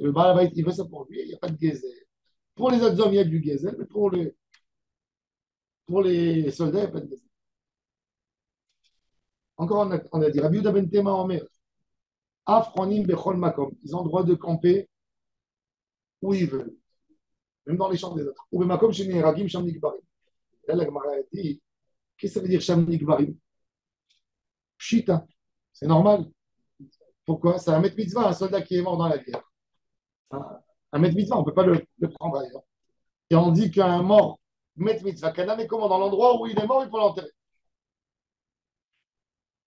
le Baal il veut ça pour lui, il n'y a pas de gazelle. Pour les autres hommes, il y a du gazelle, mais pour les soldats, il n'y a pas de gazelle. Encore, on a dit, Rabbi Yehuda ben Tema Omer, Afronim Bechol Makom, ils ont le droit de camper où ils veulent, même dans les champs des autres. Ou Bemakom Sheni Ragim Sham Nikbarim. Là, la Gemara a dit, qu'est-ce que ça veut dire Sham Nikbarim? Pshita, c'est normal. Pourquoi? C'est un Met Mitzvah, un soldat qui est mort dans la guerre. Un Met Mitzvah, on ne peut pas le prendre ailleurs. Et on dit qu'un mort, Met Mitzvah, Kana, mais comment? Dans l'endroit où il est mort, il faut l'enterrer.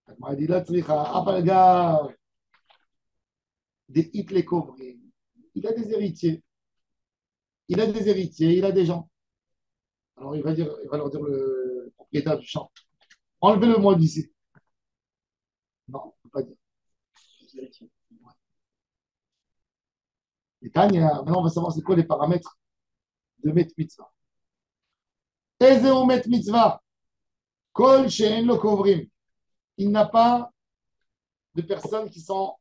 La Gemara a dit, là, Tzricha, Apalga, des Hitlekovrim. Il a des héritiers. Il a des héritiers, il a des gens. Alors il va leur dire le propriétaire du champ, enlevez-le-moi d'ici. Non, on ne peut pas dire. Et Tania, maintenant on va savoir c'est quoi les paramètres de Met Mitzvah. Ezeu Met Mitzvah, Kol She'en Lo Kovrim. Il n'a pas de personnes qui sont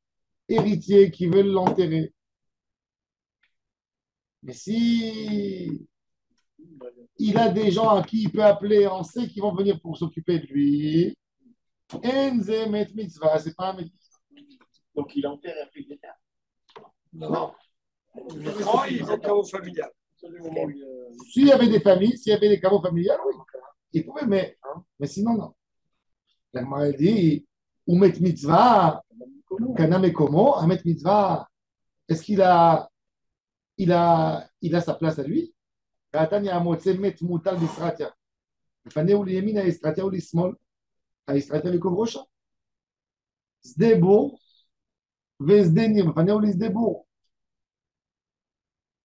héritiers, qui veulent l'enterrer. Mais si il a des gens à qui il peut appeler, on sait qu'ils vont venir pour s'occuper de lui. Enze Met Mitzvah, c'est pas un Met Mitzvah. Donc il enterre après il déterre. Non. Oh, ils ont caveau familial. S'il y avait des familles, s'il y avait des caveaux familiales, oui. Il pouvait, mais sinon, non. La Gemara dit, ou Met Mitzvah, Kana Mekomo, un Met Mitzvah, est-ce qu'il a sa place à lui? Atania Amotse Met Mutal d'Isratia. Faneu Liyemin à Isratia ou l'Ismol. À Isratia le Kovrocha. Zdebour, Vezdenir, Faneu l'Isdebour.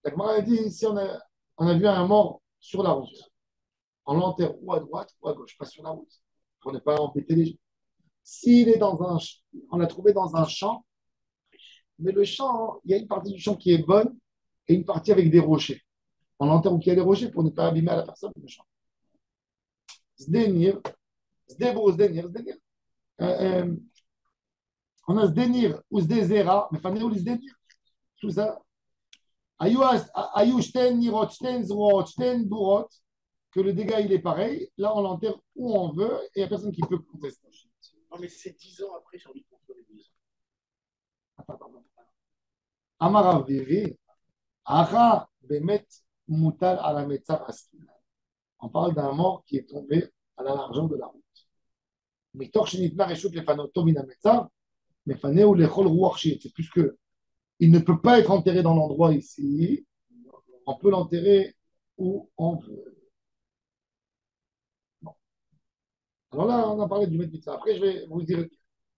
La Gemara dit, ici on a vu un mort sur la route. On l'enterre ou à droite ou à gauche, pas sur la route. Pour ne pas embêter les gens. S'il est on l'a trouvé dans un champ, mais le champ, il y a une partie du champ qui est bonne et une partie avec des rochers. On l'enterre où il y a des rochers pour ne pas abîmer à la personne le champ. Zdenir, Zdebour, Zdenir. On a Zdenir ou Zdezera, mais Fané ou Zdenir. Tout ça. Ayou Shten Nirot, Shten Zrot, Shten Durot, que le dégât il est pareil. Là, on l'enterre où on veut et il n'y a personne qui peut contester. Non, mais c'est 10 ans après, j'ai envie de construire les 10 ans. Attends. Amarav Vivi, Acha Bemet Mutal à la Metzar Askina. On parle d'un mort qui est tombé à la largeur de la route. Mais Torchinitna Reshut Lefanoto Mina Metzar, Mefaneu Lechol Ruach Shir. C'est plus que il ne peut pas être enterré dans l'endroit ici. On peut l'enterrer où on veut. Bon. Alors là, on a parlé du Mitzvah. Après, je vais vous dire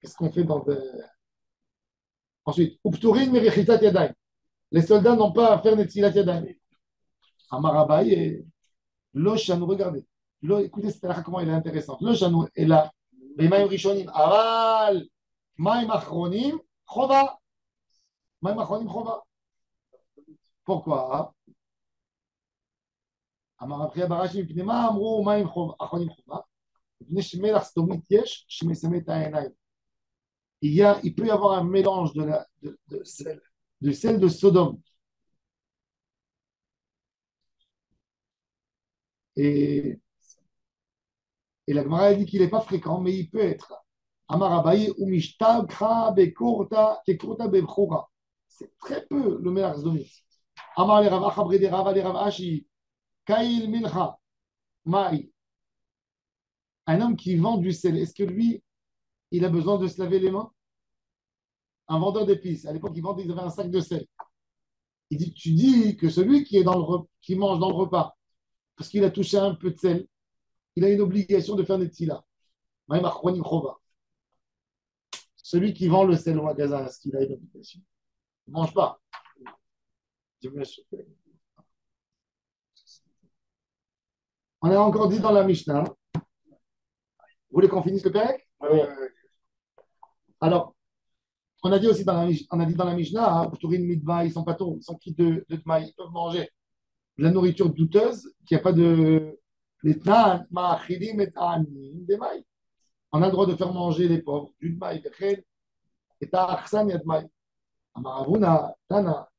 qu'est-ce qu'on fait dans le... Ensuite, Upturin Merichitat Yadayim. Les soldats n'ont pas à faire Netzilat Yadayim. Amarabaï et Lochanou, regardez. Écoutez, cette halakha, comment elle est intéressante. Lochanou est là. Bemaim Rishonim. Aval. Maim Achronim. Chova. Maim Achronim Chova. Pourquoi? אמר רב חייא בראשי, מפני מה אמרו מים אחרונים חובה? מפני שמלח סתומית יש שמסמא את העיניים. Il peut y avoir un mélange de sel de Sodome. Et la Gemara dit qu'il n'est pas fréquent, mais il peut être. Amar Abaye ou mishtabcha bekurta kekurta bebchura. C'est très peu le mélange stomite. Amar le Rav Achabre de Rav le Rav Ashi. Kail Mincha, Maï, un homme qui vend du sel, est-ce que lui, il a besoin de se laver les mains? Un vendeur d'épices, à l'époque, il vendait, ils avaient un sac de sel. Il dit, tu dis que celui qui qui mange dans le repas, parce qu'il a touché un peu de sel, il a une obligation de faire des tila. Maïm achronim chova. Celui qui vend le sel au magasin, est-ce qu'il a une obligation? Il ne mange pas. On a encore dit dans la Mishnah. Vous voulez qu'on finisse le Pérec? Oui. Alors, on a dit aussi dans la Mishnah, Pturin Midva, ils sont pas tôt, ils sont quittes de Tma, ils peuvent manger de la nourriture douteuse, qu'il n'y a pas de. On a le droit de faire manger les pauvres du Tmaï, et Ta'achsan Yadmaï. Amaravuna, Tana,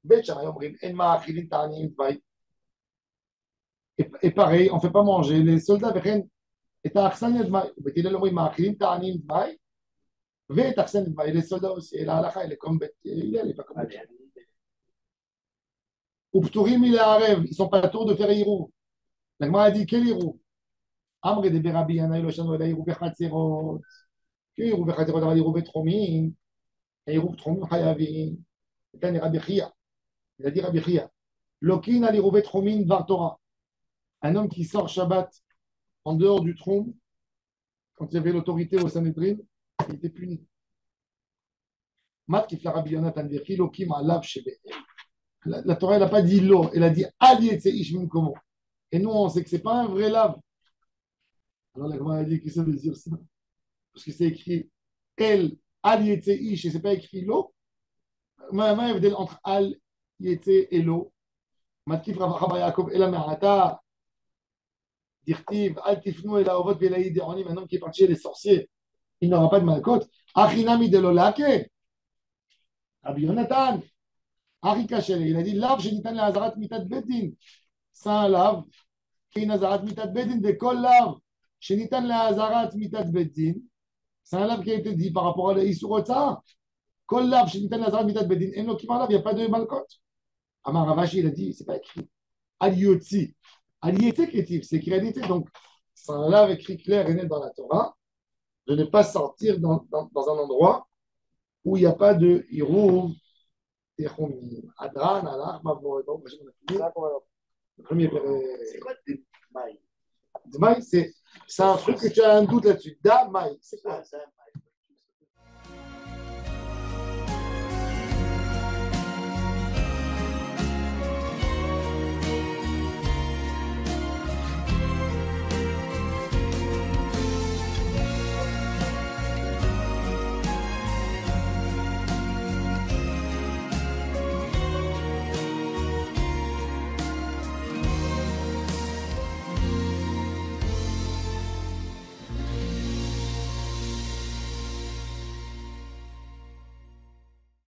Bet Shamayomrim, En Ma'achidin Ta'anim Tmaï. Et pareil, on ne fait pas manger les soldats, et Ta'achsan Yadmaï. Bet Ilelomrim Ma'achidin Ta'anim Tmaï. Et les soldats aussi. Et la halakha, elle est comme bête. Elle n'est pas comme bête. Upturim, il est Arev. Ils ne sont pas tours de faire Hirou. La Gemara a dit quel Hirou? Amre de Berabi, Yana Eloshano, la Hirou Bechatzerot. Que Hirou Bechatzerot, la Hirou Betromim. Et Hirou Betromim Hayavim. C'est un Rabbi Chia. Il a dit Rabbi Chia. Lokin al Hirou Betromim Var Torah. Un homme qui sort Shabbat en dehors du trône, quand il y avait l'autorité au Sanhedrin, il était puni. La Torah, elle n'a pas dit l'eau, elle a dit alietse ishmin komo. Et nous, on sait que ce n'est pas un vrai lave. Alors la Gemara a dit, qu'est-ce que ça veut dire ça? Parce que c'est écrit el alietse ish et ce n'est pas écrit l'eau. Mais il y a entre alietse et l'eau. Matkif Rav Yaakov el Amerata. Dirtiv al tifnu el aovot velaïd deronim. Un homme qui est parti chez les sorciers, il n'aura pas de malcote. Achinami de l'olake. Rabbi Yonatan, Ari Kachel, il a dit lave, shenitan le hazarat mitat bedin. C'est un lave qui est une hazarat mitat bedin de kol lave. Shenitan le hazarat mitat bedin. C'est un lave qui a été dit par rapport à l'Issurotza. Kol lave, shenitan le hazarat mitat bedin. Et non, qui il n'y a pas de malcote. Amar Ravashi, il a dit, c'est pas écrit. Aliotzi. Aliété kétif, c'est écrit aliété. Donc, c'est un lave écrit clair et net dans la Torah de ne pas sortir dans un endroit où il n'y a pas de Hiroum, Techomim, Adran, Alach, Mavno, donc, le premier C'est quoi des mailles? Dmaï, c'est un truc que tu as un doute là-dessus. Damaï, c'est quoi? Ça,